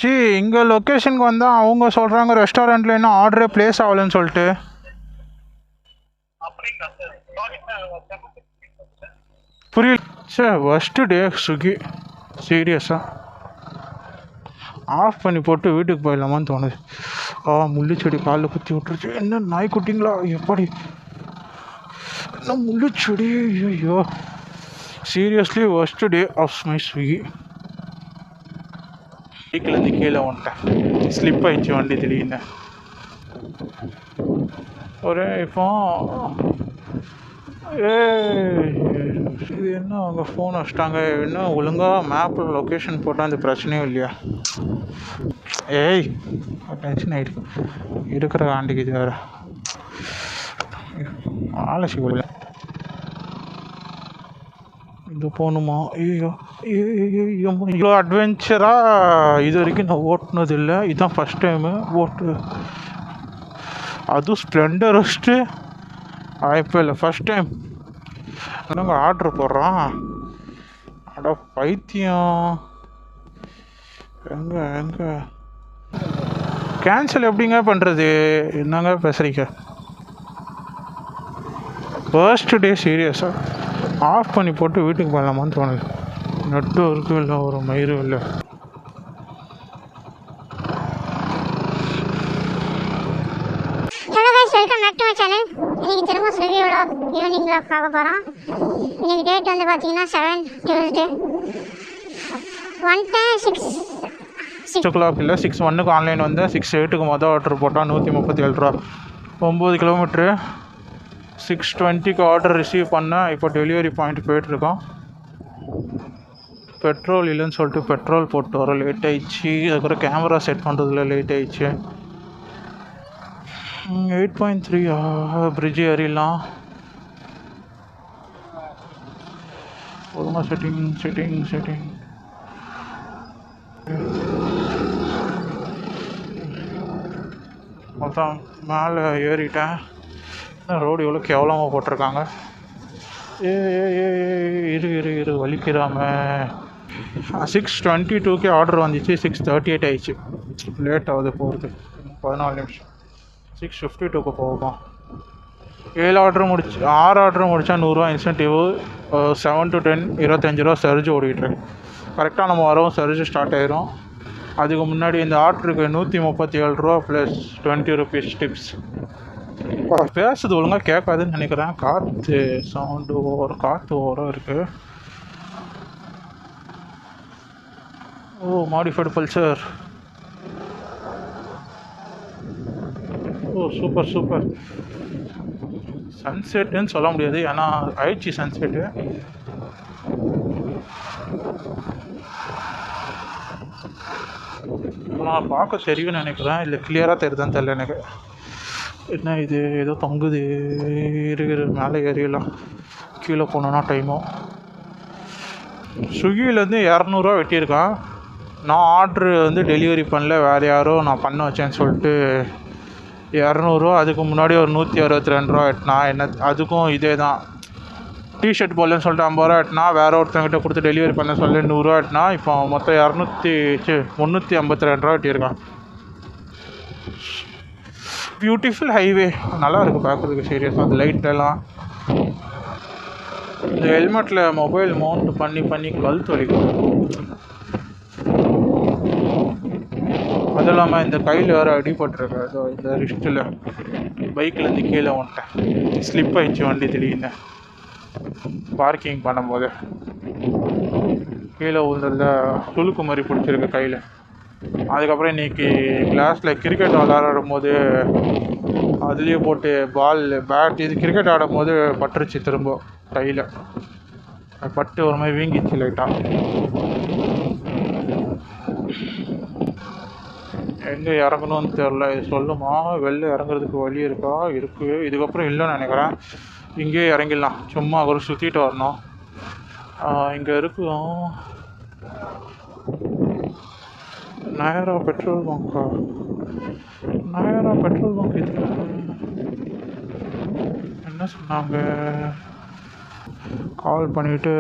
C இங்கே லொக்கேஷனுக்கு வந்தால் அவங்க சொல்கிறாங்க ரெஸ்டாரண்ட்டில் இன்னும் ஆர்டரே ப்ளேஸ் ஆகலைன்னு சொல்லிட்டு. புரியல. சார் ஃபஸ்ட்டு டே ஸ்விக்கி சீரியஸாக ஆஃப் பண்ணி போட்டு வீட்டுக்கு போயிடலாமான்னு தோணுது. முள்ளுச்செடி காலில் குத்தி விட்டுருச்சு. என்ன நாய்க்குட்டிங்களா எப்படி என்ன முள்ளுச்செடி? ஐயோ seriously first day of my Swiggy. பைக்கிலேருந்து கீழே வந்துட்டேன். ஸ்லிப் ஆயிடுச்சு வண்டி திடீர்னு. ஒரே இப்போ இது என்ன அவங்க ஃபோன் வச்சிட்டாங்க. இன்னும் ஒழுங்காக மேப்பில் லொக்கேஷன் போட்டால் அந்த பிரச்சனையும் இல்லையா? ஏய் டென்ஷன் ஆகிடுது இருக்கிற ஆண்டிக்கு. இது வேறு ஆலசி கொள்ள இது போகணுமா? ஐயோ இவ்வளோ அட்வென்ச்சராக இது வரைக்கும் நான் ஓட்டினது இல்லை. இதுதான் ஃபஸ்ட் டைமு ஓட்டு. அதுவும் ஸ்ப்ளெண்டர் வச்சுட்டு வாய்ப்பே இல்லை. ஃபஸ்ட் டைம் என்னங்க ஆர்டர் போடுறான். அட பைத்தியம். எங்கே கேன்சல் எப்படிங்க பண்ணுறது? என்னங்க பேசுகிறீங்க? ஃபர்ஸ்ட் டே சீரியஸாக ஆஃப் பண்ணி போட்டு வீட்டுக்கு போகலாமான்னு தோணுது. நெட்வொர்க்கும் இல்லை, ஒரு மயிரும் இல்லை. Welcome back to my channel. இன்றைக்கி திரும்ப ஸ்விக்கியோட ஈவினிங் வ்ளாக் பார்க்க போகிறோம். இன்றைக்கி டேட் வந்து பார்த்தீங்கன்னா 7 Tuesday. வந்துட்டேன் 6 o'clock இல்லை 6:01 ஆன்லைன் வந்து 6:08 மொதல் ஆர்டர் போட்டால் 137 ரூபா. 9 கிலோமீட்ரு. 6:20 ஆர்டர் ரிசீவ் பண்ணேன். இப்போ டெலிவரி பாயிண்ட் போய்ட்டுருக்கோம். பெட்ரோல் இல்லைன்னு சொல்லிட்டு பெட்ரோல் போட்டு வர லேட் ஆயிடுச்சு. அதுக்கப்புறம் கேமரா செட் பண்ணுறதுல லேட் ஆயிடுச்சு. 8.3 பிரிட்ஜ் ஏறிடலாம். ஒழுங்காக செட்டிங் மொத்தம் மேலே ஏறிட்டேன். ரோடு எவ்வளோ கேவலமாக போட்டிருக்காங்க. இரு வலிக்கிறாம. 6:22 ஆர்டர் வந்துச்சு. 6:38 ஆயிடுச்சு. லேட் ஆகுது போகிறது. 14 நிமிஷம். 6:52 போகும். 6 ஆர்டர் முடித்தா 100 ரூபா இன்சென்டிவ். 7 to 10 25 ரூபா சர்ஜ் ஓடிட்டுருக்கு. கரெக்டாக நம்ம வரவும் சர்ஜ் ஸ்டார்ட் ஆயிரும். அதுக்கு முன்னாடி இந்த ஆர்டருக்கு 137 ரூபா ப்ளஸ் 20 rupees டிப்ஸ். பேசுறது ஒழுங்காக கேட்காதுன்னு நினைக்கிறேன். காற்று சவுண்டு ஓவராக இருக்குது. Modified Pulsar. சூப்பர். சன்செட்டுன்னு சொல்ல முடியாது, ஏன்னா ஆயிடுச்சு சன்செட்டு. நான் பார்க்க தெரியும்னு நினைக்கிறேன். இல்லை கிளியராக தெரியுதான்னு தெரியல எனக்கு. என்ன இது ஏதோ தொங்குது. இருக்கிற மேலே ஏறியலாம். கீழே போனோன்னா டைமும். ஸ்விக்கியிலேருந்து 200 ரூபா வெட்டியிருக்கான். நான் ஆர்ட்ரு வந்து டெலிவரி பண்ணல, வேறு யாரோ நான் பண்ண வச்சேன்னு சொல்லிட்டு 200 ரூபா. அதுக்கு முன்னாடி ஒரு 162 ரூபா வெட்டினா. என்ன அதுக்கும் இதே தான். டிஷர்ட் போடலன்னு சொல்லிட்டு 50 ரூபா வெட்டினா. வேறு ஒருத்தவங்கிட்ட கொடுத்து டெலிவரி பண்ண சொல்லி 100 ரூபா வெட்டினா. இப்போ மொத்தம் 352 ரூபா வெட்டியிருக்கான். Beautiful highway. நல்லா இருக்குது பார்க்குறதுக்கு. சீரியஸாக அந்த லைட்டெல்லாம், இந்த ஹெல்மெட்டில் மொபைல் மவுண்ட் பண்ணி கழுத்து வலிக்கும். அதுவும் இல்லாமல் இந்த கையில் வேறு அடிபட்டுருக்கு. அதோ இந்த ரிஸ்ட்டில். பைக்கிலேருந்து கீழே வந்துட்டேன். ஸ்லிப் ஆயிடுச்சு வண்டி திடீர்னு பார்க்கிங் பண்ணும்போது. கீழே விழுந்ததில் சுளுக்கு மாதிரி பிடிச்சிருக்கு கையில். அதுக்கப்புறம் இன்றைக்கி கிளாஸில் கிரிக்கெட் விளாடும் போது அதுலேயே போட்டு பேட் இது கிரிக்கெட் ஆடும் போது பட்டுருச்சு திரும்ப கையில். பட்டு ஒரு மாதிரி வீங்கிச்சு லைட்டாக. எங்கே இறங்கணும்னு தெரில. இது சொல்லுமா? வெளில இறங்குறதுக்கு வழி இருக்கா? இருக்குது. இதுக்கப்புறம் இல்லைன்னு நினைக்கிறேன். இங்கேயே இறங்கிடலாம். சும்மா ஒரு சுற்றிட்டு வரணும். இங்கே இருக்கும் Nayara petrol பங்க்கா? Nayara petrol bunk இது என்ன சொன்னாங்க? கால் பண்ணிவிட்டு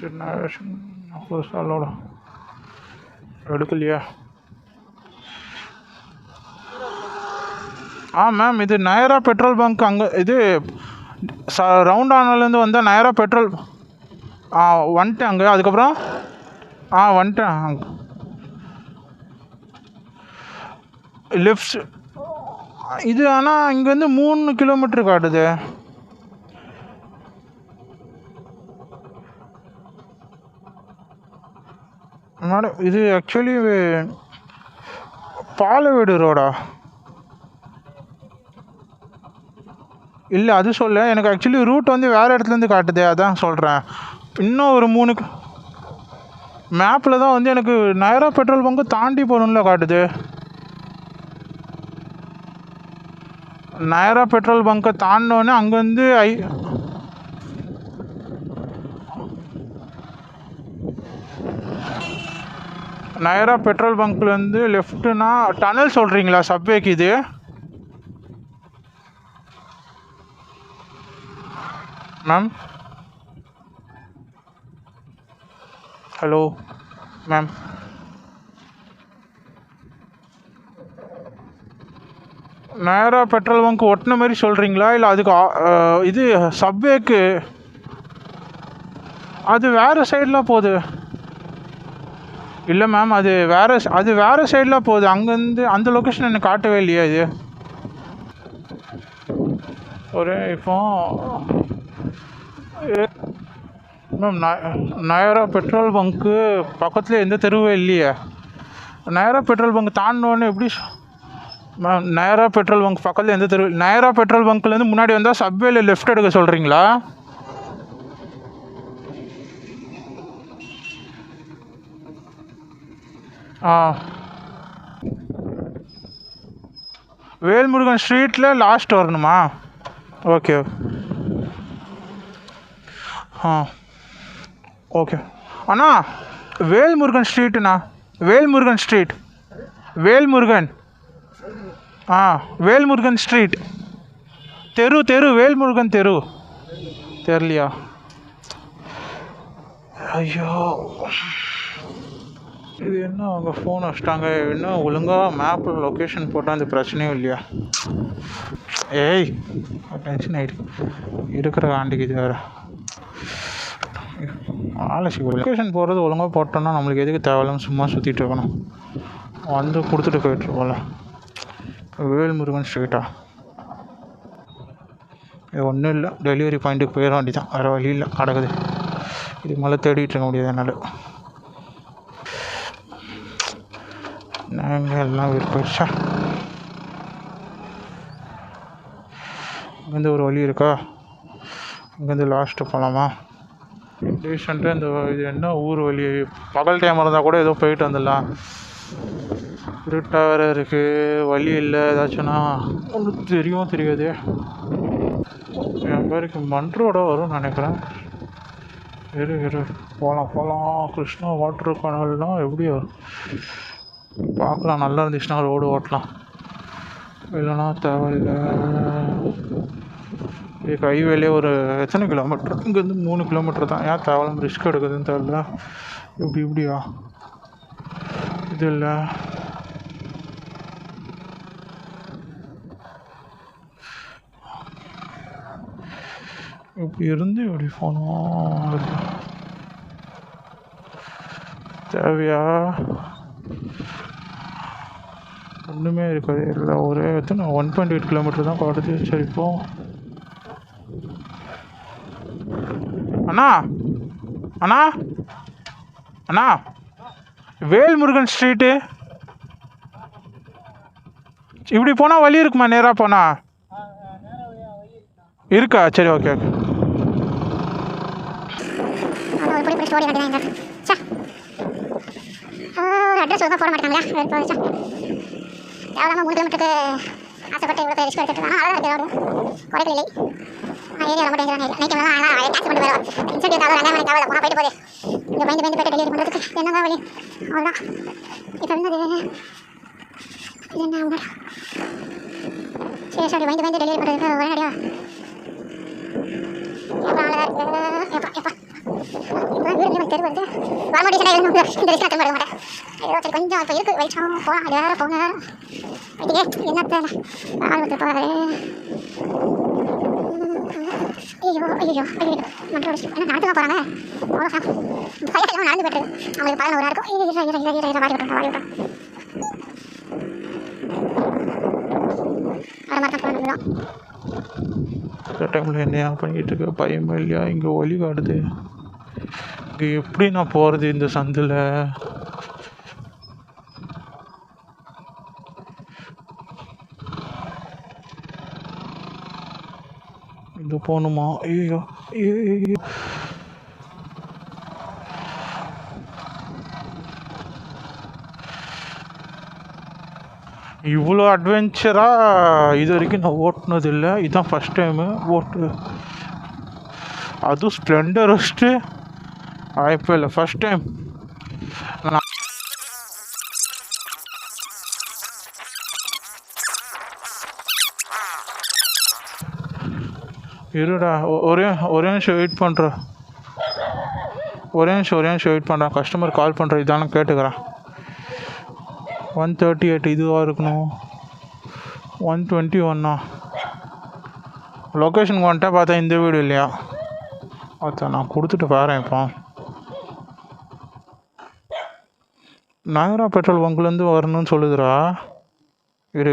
நேவிகேஷன் புதுசாலோட எடுக்கலையா? மேம் இது நயரா பெட்ரோல் பங்க் அங்கே இது ரவுண்ட் ஆனலேருந்து வந்தால் நயரா பெட்ரோல் வந்துட்டேன் அங்கே. அதுக்கப்புறம் வந்துட்டேன். லெஃப்ட் இது ஆனால் இங்கேருந்து 3 கிலோமீட்டர் காட்டுது. மேடம் இது ஆக்சுவலி பாலவேடு ரோடா? இல்லை அது சொல்ல, எனக்கு ஆக்சுவலி ரூட் வந்து வேறு இடத்துலேருந்து காட்டுது, அதான் சொல்கிறேன். இன்னும் ஒரு 3 மேப்பில் தான் வந்து எனக்கு நயரா பெட்ரோல் பங்கு தாண்டி போகணும்ல காட்டுது. நயரா பெட்ரோல் பங்கை தாண்டினோடனே அங்கேருந்து நயரா பெட்ரோல் பங்க்லேருந்து லெஃப்ட்டுனா டனல் சொல்கிறீங்களா சப்வேக்கு? இது ma'am hello ma'am, Nayara petrol bunk ஒட்டின மாதிரி சொல்கிறீங்களா இல்லை அதுக்கு இது சப்வேக்கு அது வேறு சைடில் போகுது? இல்லை மேம் அது வேறு சைடில் போகுது. அங்கேருந்து அந்த லொக்கேஷன் எனக்கு காட்டவே இல்லையா இது? ஒரு இப்போ மேம் நயரா பெட்ரோல் பங்க்கு பக்கத்தில் எந்த தெருவே இல்லையே. நயரா பெட்ரோல் பங்க் தாண்டினோடனே எப்படி மேம்? நயரா பெட்ரோல் பங்க் பக்கத்தில் எந்த தெரு? நயரா பெட்ரோல் பங்க்லேருந்து முன்னாடி வந்தால் சப்வேல லெஃப்ட் எடுக்க சொல்கிறீங்களா? வேல்முருகன் ஸ்ட்ரீட்டில் லாஸ்ட் வரணுமா? ஓகே ஓகே அண்ணா. வேல்முருகன் ஸ்ட்ரீட்டுண்ணா, வேல்முருகன் ஸ்ட்ரீட், வேல்முருகன் வேல்முருகன் ஸ்ட்ரீட் தெரு வேல்முருகன் தெரு தெரியலையா? ஐயோ இது என்ன அவங்க ஃபோன் வச்சிட்டாங்க, என்ன ஒழுங்காக மேப்பில் லொக்கேஷன் போட்டால் அந்த பிரச்சனையும் இல்லையா? ஏய் டென்ஷன் ஆகிடுது இருக்கிற ஆண்டிக்கு. இது வேறு ஆலோசி லொக்கேஷன் போடுறது ஒழுங்காக போட்டோன்னா நம்மளுக்கு எதுக்கு தேவையில்லாமல் சும்மா சுற்றிட்டு இருக்கணும், வந்து கொடுத்துட்டு போயிட்டுருக்கோம்ல. வேல்முருகன் ஸ்ட்ரீட்டா? இது ஒன்றும் இல்லை, டெலிவரி பாயிண்ட்டுக்கு போயிட வேண்டி தான், வேறு வழி இல்லை, கிடக்குது. இது மேலே தேடிட்டு இருக்க முடியாது என்னால். நாங்கள் எல்லாம் போயிடுச்சா? இங்கேருந்து ஒரு வழி இருக்கா? இங்கேருந்து லாஸ்ட்டு போகலாமா? ரீசெண்டாக இந்த இது என்ன ஊர் வழி? பகல் டைம் இருந்தால் கூட ஏதோ போயிட்டு வந்துடலாம். இருட்டாக வேறு இருக்குது, வழி இல்லை. ஏதாச்சும்னா ஒன்று தெரியாது. என் பேருக்கு மன்றோட வரும்னு நினைக்கிறேன். இரு போகலாம். கிருஷ்ணா வாட்டர் கனல்னால் எப்படி வரும் பார்க்கலாம். நல்லா இருந்துச்சுன்னா ரோடு ஓட்டலாம், இல்லைன்னா தேவையில்லை. இதுக்கு ஹைவேலே ஒரு எத்தனை கிலோமீட்டர்? இங்கேருந்து 3 கிலோமீட்டர் தான். ஏன் தேவையில்லாம ரிஸ்க் எடுக்குதுன்னு தெரியல. இப்படியா? இது இல்லை, இப்படி இருந்து இப்படி போனோம். தேவையா? ஒன்றுமே இருக்காது. இல்லை ஒரே எத்தனை 1.8 கிலோமீட்டர் தான் காட்டுது. சரி இப்போ அண்ணா வேல்முருகன் ஸ்ட்ரீட்டு இப்படி போனால் வழி இருக்குமா? நேராக போனா இருக்கா? சரி ஓகே. அட்ரஸ் ஒழுங்காக போட மாட்டாங்களா? எவ்வளோ 3 கிலோமீட்டருக்கு ஆசைப்பட்டு இவ்வளோ ரிஸ்க் எடுத்துட்டு இருக்காங்க. அவ்வளோ குறைக்கல இல்லை. ஏரியா ரொம்ப டேஞ்சரான ஏரியா. நைட்டு வேணா டேக்ஸ் கொண்டு போயிடும். இன்சென்டிவ் தேவை, 2 மணிக்கு தேவை, போனால் போயிட்டு போகுது. இங்கே பயந்து போய்ட்டு டெலிவரி பண்ணுறதுக்கு என்னதான் வழி? அவ்வளோதான். இப்போ என்னது இது? என்ன அவங்க சரி பயந்து டெலிவரி பண்ணுறதுக்கு ஒரே அடியா? எப்போ வீடு வரும்போது டீசெண்டாக எழுந்து இந்த ரிஸ்க் திரும்ப எடுக்க மாட்டேன். ஏதோ சரி கொஞ்சம் இப்போ இருக்குது வெளிச்சம் போகலாம். அது வேறு போங்க இதுக்கே என்னத்தை ஆள் வந்து போகாது. ஐயோ ஐயோ ஐயோ மற்றொரு விஷயம் ஏன்னா நடந்து தான் போகிறாங்க. அவ்வளோ பையன் நடந்து போய்ட்டு அவங்களுக்கு 11 இருக்கும். வாடி விட்டோம் அரை மாதிரி தான் போகணும். இந்த டைமில் என்னையா பண்ணிக்கிட்டு இருக்க பயமா இல்லையா? இங்கே ஒலி காடுது. இங்கே எப்படி நான் போகிறது இந்த சந்தில்? இது போகணுமா? ஐயோ ஐயோ இவ்வளோ அட்வென்ச்சராக இது வரைக்கும் நான் ஓட்டினது இல்லை. இதுதான் ஃபஸ்ட் டைமு ஓட்டு. அதுவும் ஸ்ப்ளெண்டர் வச்சுட்டு வாய்ப்பே இல்லை. ஃபஸ்ட் டைம் இருடா ஒரே நிமிஷம் வெயிட் பண்ணுறேன். ஒரே நிமிஷம் வெயிட் பண்ணுறேன். கஸ்டமர் கால் பண்ணுறேன். இதானே கேட்டுக்கிறேன். 138 இதுவாக இருக்கணும். 121 லொக்கேஷனுக்கு வந்துட்டா பார்த்தா இந்த வீடு இல்லையா? பார்த்தா நான் கொடுத்துட்டு பாறேன். இப்போ நகரா பெட்ரோல் பங்க்லேருந்து வரணும்னு சொல்லுதுரா. இரு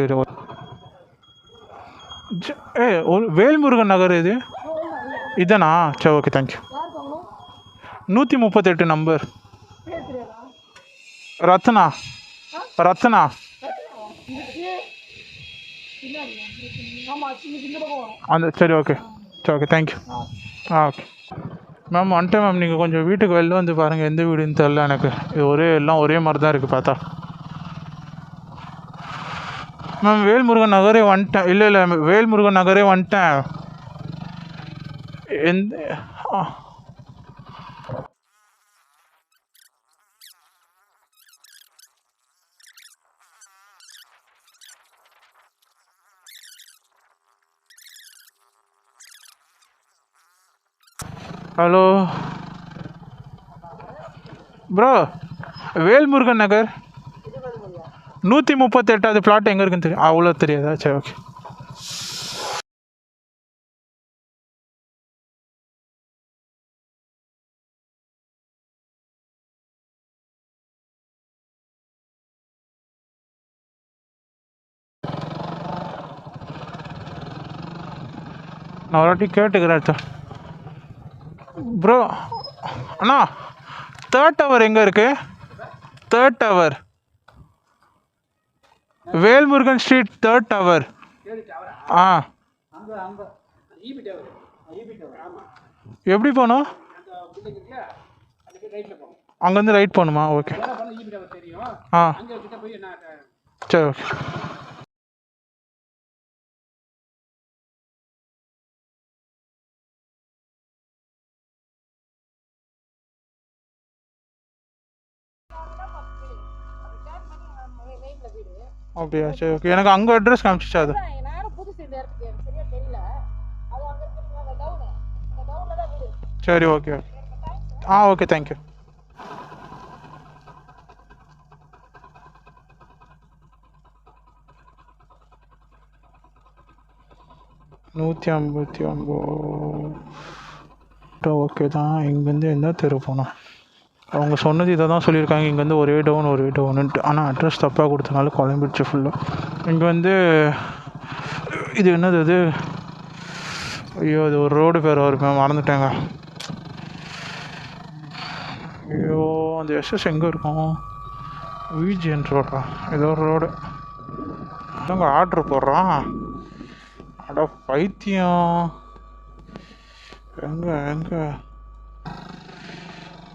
ஒரு வேல்முருகன் நகர் இது இதானா? சரி ஓகே தேங்க்யூ. 138 நம்பர். ரத்னா அந்த சரி ஓகே தேங்க்யூ. ஓகே மேம் வந்துட்டேன் மேம். நீங்கள் கொஞ்சம் வீட்டுக்கு வெளில வந்து பாருங்கள். எந்த வீடுன்னு தெரில எனக்கு. இது எல்லாம் ஒரே மாதிரி தான் இருக்குது பார்த்தா. மேம் வேல்முருகன் நகரே வந்துட்டேன். இல்லை வேல்முருகன் நகரே வந்துட்டேன். ஹலோ ப்ரோ, வேல்முருகன் நகர் 138 பிளாட் எங்கே இருக்குன்னு தெரியும்? அவ்வளோ தெரியாதா? சரி ஓகே. நான் ஒரு வாட்டி கேட்டுக்கிறேன் ப்ரோ. அண்ணா 3rd டவர் எங்கே இருக்குது? 3rd tower Velmurugan street 3rd tower. எப்படி போகணும்? அங்கேருந்து ரைட் போகணுமா? ஓகே சரி ஓகே. அப்படியா? சரி ஓகே. எனக்கு அங்கே அட்ரஸ் காமிச்சிச்சா? அது சரி ஓகே. Okay thank you. நூற்றி 59 ஓகே தான். இங்கேருந்து எந்த தெரு போனோம்? அவங்க சொன்னது இதை தான் சொல்லியிருக்காங்க. இங்கேருந்து ஒரே டவுனுன்ட்டு. ஆனால் அட்ரஸ் தப்பாக கொடுத்தனால குழம்பிடுச்சு ஃபுல்லாக. இங்கே வந்து இது என்னது இது? ஐயோ இது ஒரு ரோடு பேர் வருமே, மறந்துட்டேங்க. ஐயோ அந்த எஸ்எஸ் எங்கே இருக்கும்? விஜிஎன் ரோடா? ஏதோ ஒரு ரோடு. அதாங்க ஆர்டர் போடுறான். அட பைத்தியம். எங்கே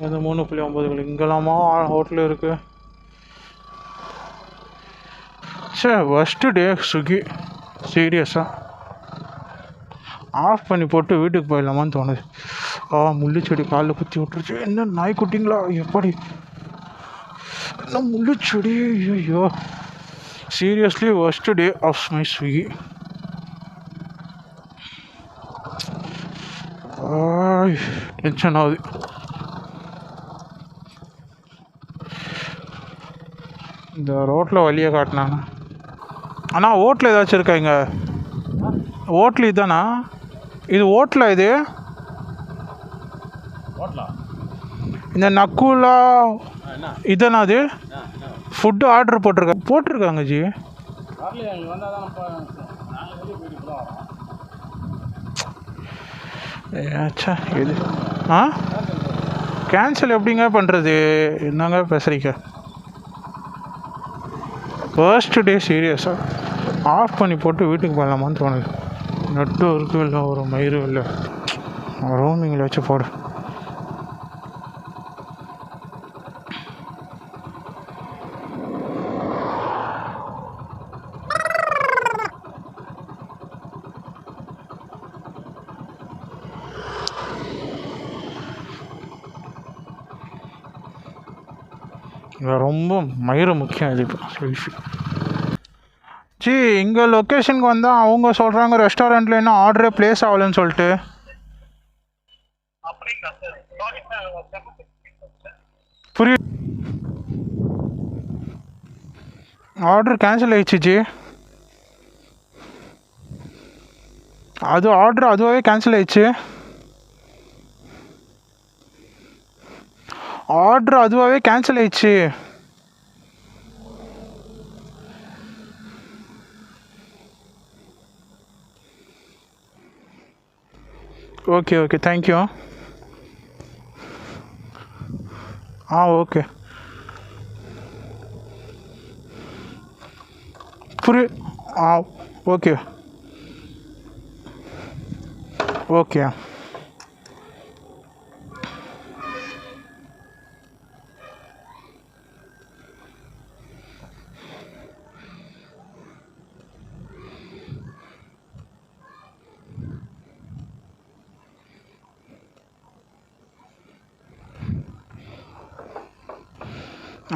அந்த 3.9 இங்கெல்லாமா ஹோட்டல் இருக்குது? ஃபஸ்ட்டு டே ஸ்விக்கி சீரியஸாக ஆஃப் பண்ணி போட்டு வீட்டுக்கு போயிடலாமான்னு தோணுது. முள்ளுச்செடி காலில் குத்தி விட்டுருச்சு. என்ன நாய்க்குட்டிங்களா? எப்படி என்ன முள்ளுச்செடி? ஐயோ seriously first day of my Swiggy. Tension ஆகுது. இந்த ரோட்டில் வழியை காட்டினாங்க. அண்ணா ஓட்டில் ஏதாச்சும் இருக்கா இங்கே? ஓட்டில் இதுதானா? இது ஓட்டில் இது இந்த நக்குலா இதுதானா? அது ஃபுட்டு ஆர்டர் போட்டிருக்காங்க ஜி. ஏச்சா இது கேன்சல் எப்படிங்க பண்ணுறது? என்னங்க பேசுகிறீங்க? ஃபர்ஸ்ட் டே சீரியஸாக ஆஃப் பண்ணி போட்டு வீட்டுக்கு போகலாமான்னு தோணுது. நெட்வொர்க்கும் இல்லை, ஒரு மயிரும் இல்லை. ரோமிங்கில் வச்சு போடு. ரொம்ப மயிறு முக்கியம் இது. இப்போ செல்ஃபி ஜி இங்கே லொக்கேஷனுக்கு வந்தால் அவங்க சொல்கிறாங்க ரெஸ்டாரண்ட்டில் இன்னும் ஆர்டரே ப்ளேஸ் ஆகலைன்னு சொல்லிட்டு. புரியுது. ஆர்டர் கேன்சல் ஆயிடுச்சு ஜி. அது ஆர்டர் அதுவாகவே கேன்சல் ஆயிடுச்சு. ஆர்டர் அதுவாகவே கேன்சல் ஆயிடுச்சு. Okay okay thank you. Okay okay okay.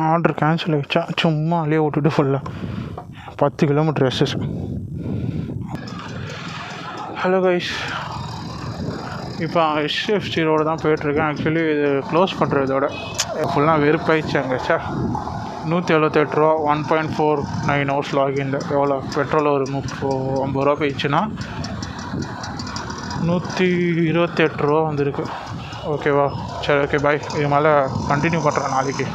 Order cancel ஆகிடுச்சா? சும்மா அலையே விட்டுட்டு ஃபுல்லாக 10 கிலோமீட்டர் எஸ்எஸ். ஹலோ கைஸ், இப்போ HFC ரோடு தான் போயிட்டுருக்கேன். ஆக்சுவலி இது க்ளோஸ் பண்ணுறதோட ஃபுல்லாக வெறுப்பாயிடுச்சு. அங்கே சார் 178 ரூபா 1.49 ஹவர்ஸ் லாகின்ல எவ்வளோ பெட்ரோல் ஒரு 50 ரூபா போயிடுச்சுன்னா 128 ரூபா வந்திருக்கு. ஓகேவா? சரி ஓகே பாய். இது மேலே கண்டினியூ பண்ணுறேன் நாளைக்கு.